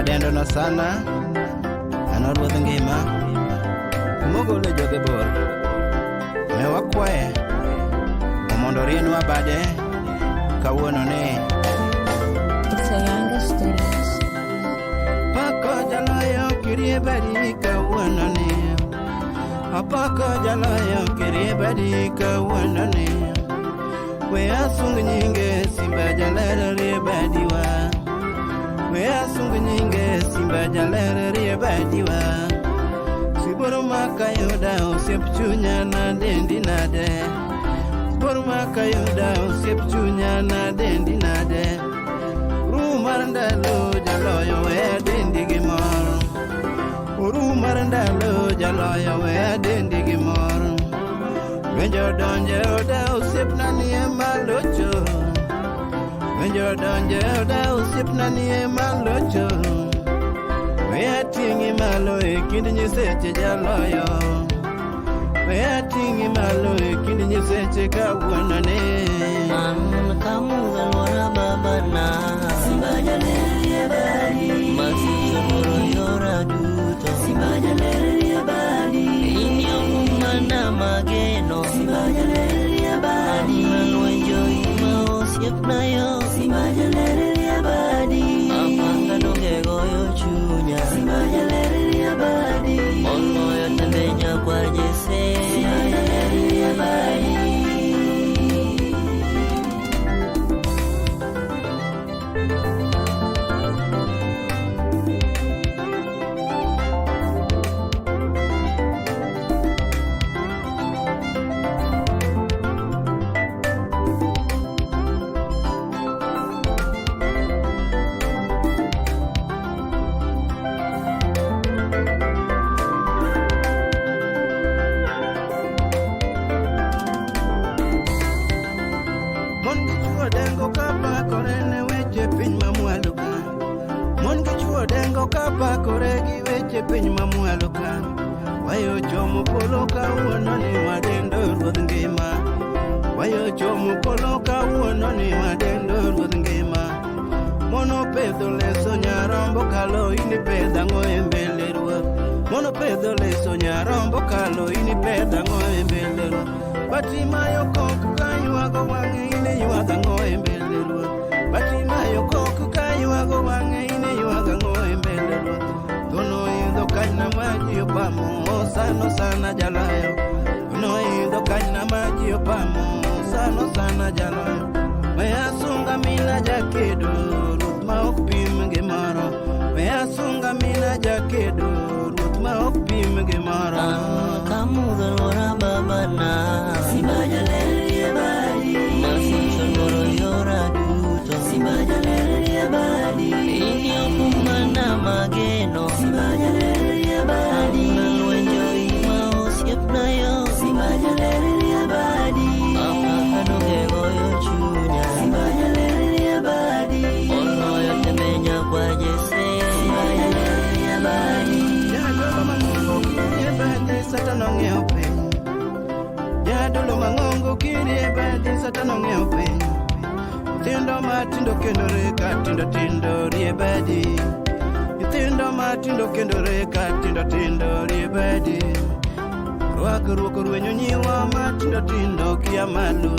wadendo no sana ano ruodh ngima mogolo joge bor ne wakwaye mondo rienwa bade kawuono ni It's a younger stage. pako jaloyo kirie badi kawuono ni apako jaloyo kirie badi kawuono ni we asung nyinge simba jalero rie badiwa we asung nyinge simba jalero rie badiwa siboro makayuda osiep chunya na dendi nade siboro makayuda osiep chunya na dendi nade rumar ndalo jaloyo we dendi gimoro rumar ndalo jaloyo we dendi gimoro Wenjo donje oda usip nani malocho Wenjo donje oda usip nani malocho We atingi malo kind nyiseche jaloyo We atingi malo kind nyiseche kawuonone An kamuga lwara babana Simba jalere badi Masicho moro yora duto Simba jalere badi Inyo kumana mageno Simba jalere badi Nanwenjo ima osiep na yo Simba jalere badi Apanga noge goyo chunya Simba jalere badi Ono yo tembenya kwa jese Simba jalere badi Mon gi chuo dengo kapakore ne weche piny mamwalo ka Mon gi chuo dengo kapakore gi weche piny mamwalo ka Wayo chomo polo kawuono ni wadendo ruodh ngima Wayo chomo polo kawuono ni wadendo ruodh ngima Mono pedho leso nyarombo kalo ini pedha ngoe mbele ruoth Mono pedho leso nyarombo kalo ini pedha ngoe mbele ruoth Batimayo kok kayuago wang'e ine yuaga ngoe mbele ruoth Batimayo kok kayuago wang'e ine yuaga ngoe mbele ruoth Dono idho kanyna maji opamo sano sana jalayo Dono idho kanyna maji opamo sano sana jalayo We asunga mina jakedo ruoth ma ok pim gimoro We asunga mina jakedo ruoth ma ok pim gimoro Kamuga lwara babana Simba jalere badi Masicho moro yora duto Simba jalere badi Inyo kumana mageno Simba jalere badi Nanwenjo ima osiep na yo Simba jalere badi Apaka noge goyo chunya Simba jalere badi Ono yo tembenya kwa jese Simba jalere badi Jadolo mang'ongo kirie badi satan ong'eyo piny Jadolo mang'ongo kirie badi satan ong'eyo piny Nyithindo matindo kendore ka tindo tindo rie badi Nyithindo matindo kendore ka tindo tindo rie badi Rwako rwenyo nyiwa matindo tindo kia malo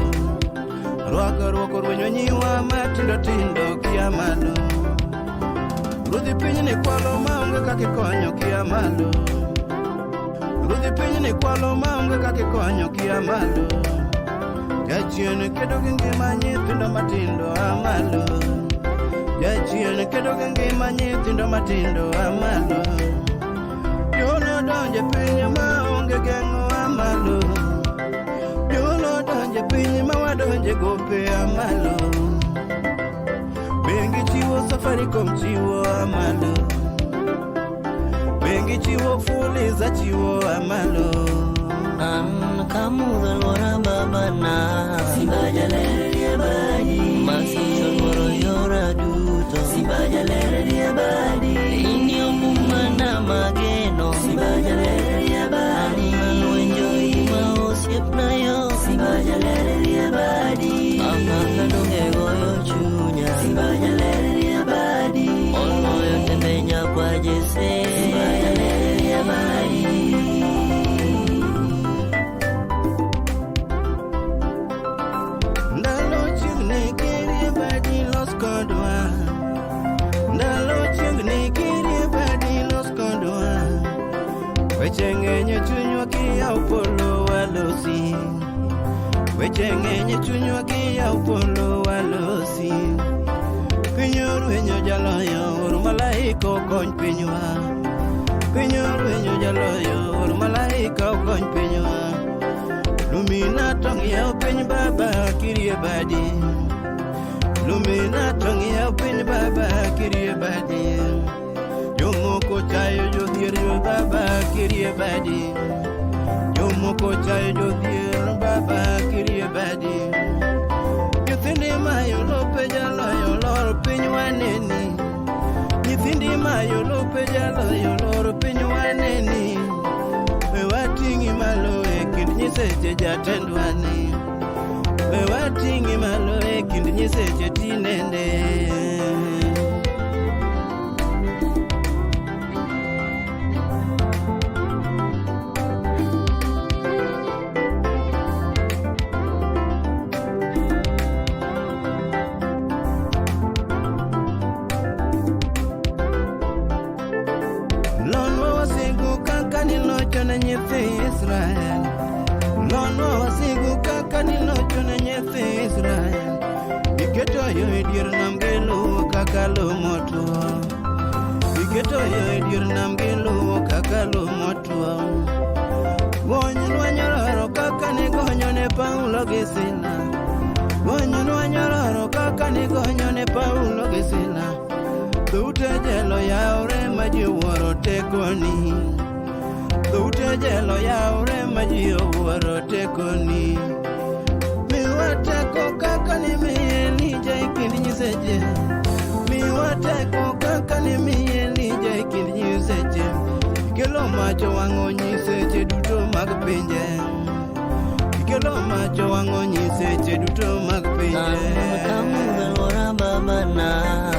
Rwako rwenyo nyiwa matindo tindo kia malo Rudhi piny ni kwalo maonge kakikonyo kia malo Rudhi piny ni kwalo maonge kakikonyo kia malo Jachien kedo gi ngima nyithindo matindo amalo Jachien kedo gi ngima nyithindo matindo amalo Jono donje piny maonge geng'o amalo Jono donje piny mawadonje gope amalo Bengi chiwo Safaricom chiwo amalo Bengi chiwo Fuliza chiwo amalo An kamuga lwara babana Simba jalere badi Masicho moro yora duto Simba jalere badi Inyo kumana mageno Simba jalere badi Nanwenjo ima osiep na yo Simba jalere badi Apaka noge goyo chunya Simba jalere badi Ono yo tembenya walosi weche ng'eny chunywa gi yaw polo walosi Pinyo rwenyo jaloyo or malaika okony pinywa Pinyo rwenyo jaloyo or malaika okony pinywa Lumina tongi yaw piny baba kirie badi Lumina tongi yaw piny baba kirie badi Jomoko chayo jodhier yo baba kirie badi Jomoko chayo jodhier baba kirie badi Nyithindi mayo lope jaloyo lor piny waneni Nyithindi mayo lope jaloyo lor piny waneni We wating'i malo e kind nyiseche jatendwani We wating'i malo e kind nyiseche tinende Israel Lono wasigu kaka nilocho na nyethi Israel Iketo yo e dier nam giluwo kaka lo motuo Iketo yo e dier nam giluwo kaka lo motuo Gony nwanyororo kaka nigonyo ne Paulo gi Sila Gony nwanyororo kaka nigonyo ne Paulo gi Sila Dhoute jelo yaore ma ji wuoro tekoni Dhoute jelo yaore ma ji owuoro tekoni Miwa teko kaka ni miye Elija e kind nyiseche Miwa teko kaka ni miye Elija e kind nyiseche Ikelo macho wang'o nyiseche duto mag pinje Ikelo macho wang'o nyiseche duto mag pinje Kamuga lora babana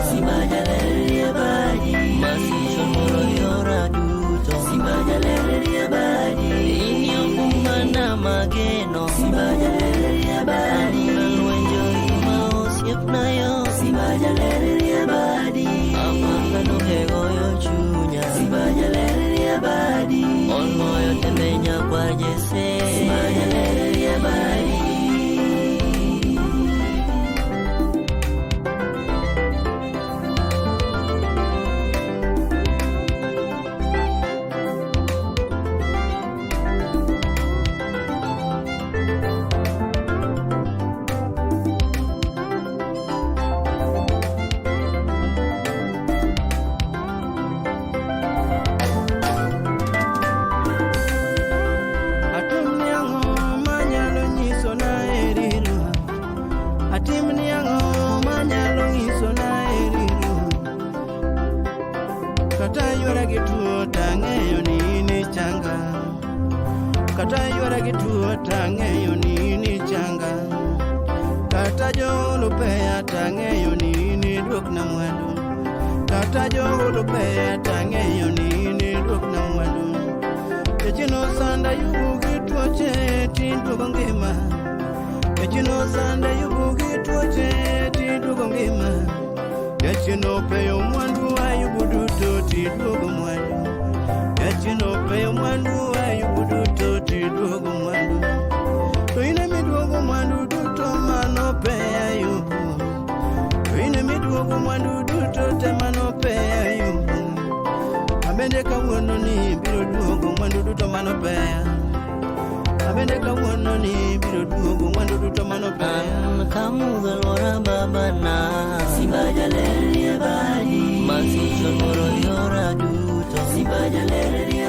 Simba jalerie badi Masisho moro yora duto Simba jalerie badi Inyo kumana mageno Simba jalerie badi Alwenjo ima osiep na yo Simba jalerie badi Amanga no hegoyo chunya Simba jalerie badi Olmoyo temenya kwa jese Simba jalerie badi Kata yuara gitu tang'eyo ni ni changa Kata yuara gitu tang'eyo ni ni changa Kata jolupeya tang'eyo ni ni duok na mwandu Kata jolupeya tang'eyo ni ni duok na mwandu Echino sanda yubu gituoche tindugo ngima Echino sanda yubu gituoche tindugo ngima Echino peyo mwandu ayubu duto tiduogo mwandu Echino peyo mwandu ayubu duto tiduogo mwandu To ine miduogo mwandu duto mano pe ayubu To ine miduogo mwandu duto te mano pe ayubu Abende kawuono ni biro duogo mwandu duto mano pe Abende kawuono ni biro duogo mwandu duto mano pe Kamuga lora babana Simba jalerie badi Masisho moro yora duto Simba jalerie